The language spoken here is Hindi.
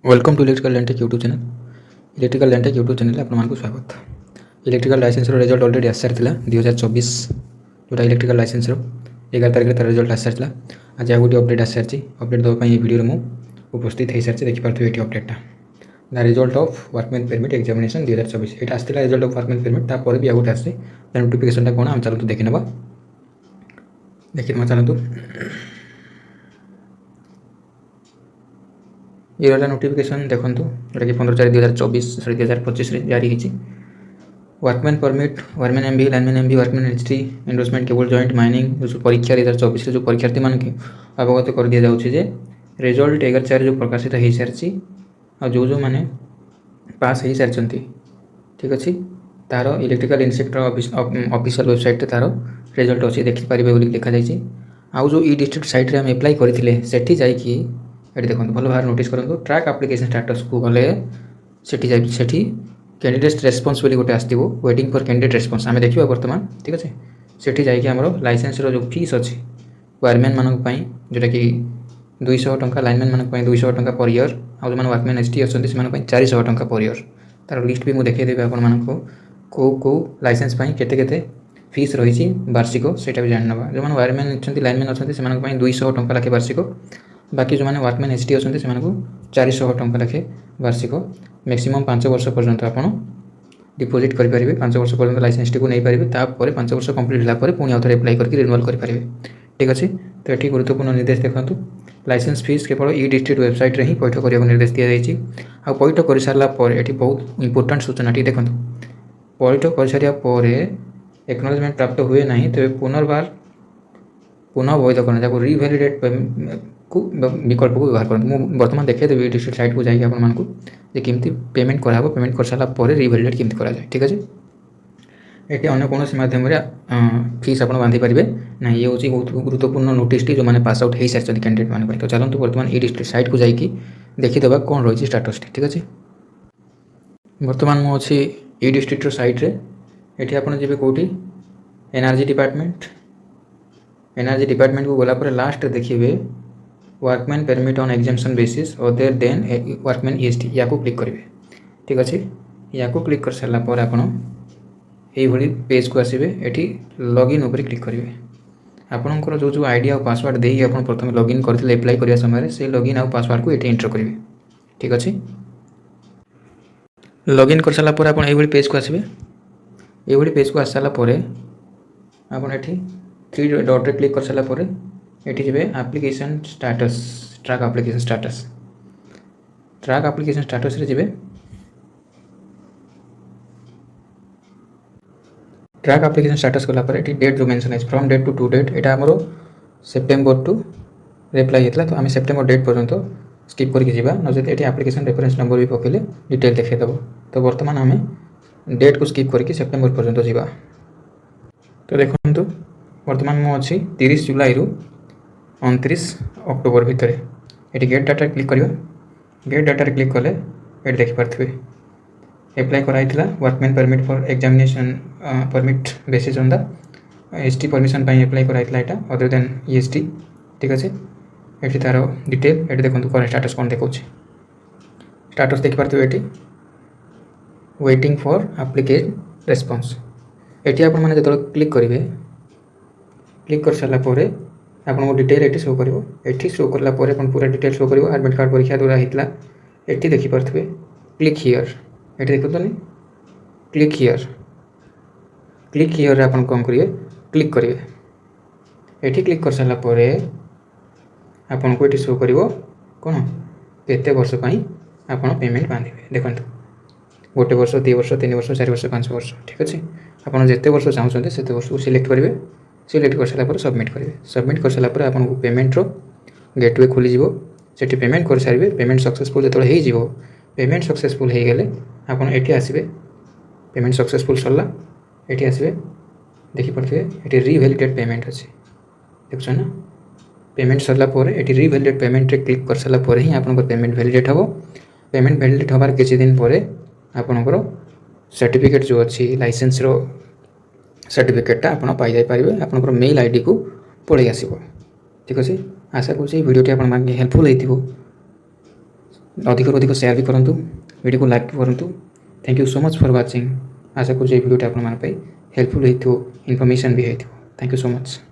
Welcome to electrical land tech YouTube channel. Electrical land tech YouTube channel आपको स्वागत। इलेक्ट्रिकल लाइसेंस रिजल्ट ऑलरेडी आसी सारी 2024 जोटा इलेक्ट्रिकल लाइसेंस 11 तारिख तार रिजल्ट आसी सारी। आज गोटे अपडेट आसी सारी। अपडेट देवाई भिडियो में उपस्थित हो सारी। देखिए ये अपडेटा the result of workman permit examination 2024 ये आसाला। रिजल्ट ऑफ वर्कमैन परमिट तापर भी आगे आसे नोटिफिकेशन कौन आम चलते देखी ना चलतु। ये रहा नोटिफिकेशन देखूँ जोटा कि 15/4/2024 2025 जारी होती। Workman permit workman MB lineman MB workman HT endorsement केवल जॉइंट माइनिंग जो परीक्षा 2024 जो परीक्षार्थी मान के अवगत कर दि जाऊँचे रिजल्ट 11/4 जो प्रकाशित हो सारी और जो मैंने पास हो सारी ठीक अच्छे तार इलेक्ट्रिकल इंस्पेक्टर ऑफिशियल वेबसाइट तार रिजल्ट अच्छी देखिपारे बोली लिखा जाए। आउ जो ई डिस्ट्रिक्ट साइट में एप्लाई करते सेठी जाइए ये देखो भल भाव नोटिस करूँ ट्रैक एप्लिकेशन स्टाटस को गले सेठी कैंडिडेट रेस्पॉन्स बोली गोटे आसो वेटिंग फॉर कैंडिडेट रेस्पॉन्स आम देखा बर्तमान ठीक अच्छे सेठी जाइए आमर लाइसेंस जो फीस अच्छी वायरमैन मानक जोटा कि 200 टंका लाइनमैन मानक 200 टंका पर ईयर आउ जो वर्कमैन एचटी अच्छे से 400 टंका पर ईयर तार लिस्ट भी मुझे देखदेवी आपको कौ लाइसेंस केते फीस रही वार्षिक से भी जान ना जो वायरमैन अच्छा लाइनमैन अच्छा से 200 टंका लाखे वार्षिक बाकी जो मैंने वर्कमैन एचटी अच्छे से 400 टंका लाखे वार्षिक मैक्सिमम 5 वर्ष पर्यंत आप डिपोजिट करेंगे 5 वर्ष पर्यंत लाइसेंस टी को नहीं पारे तापर 5 वर्ष कंप्लीट होगा पुणी आउे एप्लाई करके रिन्यूअल करेंगे ठीक अच्छे। तो ये गुरुत्वपूर्ण निर्देश देखो लाइसेंस फीस केवल ई डिस्ट्रिक्ट वेबसाइट रे ही पैठ करने को निर्देश दी जाएगी। आ पैठ कर सारापर ये बहुत इंपोर्टाट सूचनाटी देखो पैठ कर सारापर एक्नोलेजमेंट प्राप्त हुए ना तेज पुनः वैधकरण जहाँ रिभैलिडेट को विकल्प को व्यवहार करूँ मुझे बर्तमान देखिए डिस्ट्रिक्ट साइट को जाकि आपमती पेमेंट कराब पेमेंट कर सारापर रिभैलिडेट केमती कराए ठीक अच्छे। ये अन्य कौन मध्यम फीस आप बांधि पारे ना ये हूँ बहुत गुरुत्वपूर्ण नोटिस जो मैंने पास आउट हो सारी कैंडिडेट मान। तो चलते बर्तमान ई डिस्ट्रिक्ट साइट को जाकि देखीदे कौन रही स्टाटस ठीक अच्छे। बर्तमान मुझे ई डिस्ट्रिक्ट साइट रे ये आप कौटी एनर्जी डिपार्टमेंट को गलापर लास्ट देखिए workman permit on examination basis other than workman EST या क्लिक करेंगे ठीक अच्छे। या क्लिक कर सारापर आप यही पेज को आसवे ये लॉगिन उपर क्लिक करेंगे आपंकर जो जो आईडी और पासवर्ड दे आप प्रथम लॉगिन करते एप्लाई करने समय से लॉगिन और पासवर्ड को ये एंटर करेंगे ठीक अच्छे। लॉगिन कर सारापर आप पेज को आसवे ये पेज को आस सारापर आपड़ ये 3 डॉट रे क्लिक कर सारापर ये जी application status track application status रे जी ट्रैक एप्लिकेशन स्टाटस कलापर ये डेट जो मेंशन है फ्रॉम डेट टू डेट यहाँ आमर सेप्टेम्बर टू रिप्लाई होता तो आम सेप्टेम्बर डेट पर्यंत स्किप करके जावा नचेत ये एप्लिकेशन रेफरेंस नंबर भी पकेले डिटेल देखीदेव। तो बर्तमान आम डेट को स्किप करके सेप्टेम्बर पर्यंत जावा। तो देखो बर्तमान मुझे 30 जुलाई रु 29 अक्टोबर भितर ये गेट डाटा क्लिक करवा गेट डाटा क्लिक कले ये देखिपे एप्लाई कराई workman permit for examination permit basis on the ST permission apply कराई यहाँ अदर देन ईएसटी ठीक अच्छे। ये तार डिटेल ये देखो करेंट स्टाटस कौन देखा स्टाटस देखिपे ये वेटिंग फॉर एप्लिकेशन रेस्पॉन्स ये आप जो क्लिक करेंगे क्लिक कर सारापर आपको डिटेल ये शो कर शो करापर पूरा डिटेल शो कर एडमिट कार्ड परीक्षा द्वारा होता ये देखिपे क्लिक हियर ये देखते क्लिक हियर आप कौन करेंगे क्लिक करेंगे ये क्लिक कर सारापर आपन को ये शो कर कौन केते वर्ष आप पेमेंट बांधे देखो 1 वर्ष 2 वर्ष 3 वर्ष 4 वर्ष 5 वर्ष ठीक अच्छे। आपड़ जिते वर्ष चाहते से वर्ष को सिलेक्ट करेंगे सिलेक्ट कर सारापर सबमिट करेंगे सबमिट कर सारापर आपको पेमेंट रो गेटवे खोली से पेमेंट कर सारे पेमेंट सक्सेसफुल जो हो पेमेंट सक्सेसफुल हो गले आप आसवे पेमेंट सक्सेसफुल सरला ये आसवे देखिपे ये रिभैलिडेट पेमेंट अच्छे देख ना पेमेंट सरलापर ये रिभैलिडेट पेमेंट रे क्लिक कर सारापर ही आप पेमेंट वैलिडेट हम पेमेंट वैलिडेट हबार किसी दिन पर आपणकर सर्टिफिकेट जो अच्छी लाइसेंस रो सर्टिफिकेटा आप पाई पारे आपंकर मेल आईडी को पलि आसो ठीक अच्छे। आशा करूँ भिडियोटी आप हेल्पफुल हो ଅଧିକରୁ ଅଧିକ ସେୟାର ବି କରନ୍ତୁ, ଭିଡ଼ିଓକୁ ଲାଇକ୍ ବି କରନ୍ତୁ। Thank you so much for watching. आशा करूँ भिडियोटा आपମାନଙ୍କ ପାଇଁ हेल्पफुल ହେଇଥିବ, ଇନଫର୍ମେସନ୍ ବି ହେଇଥିବ। Thank you so much.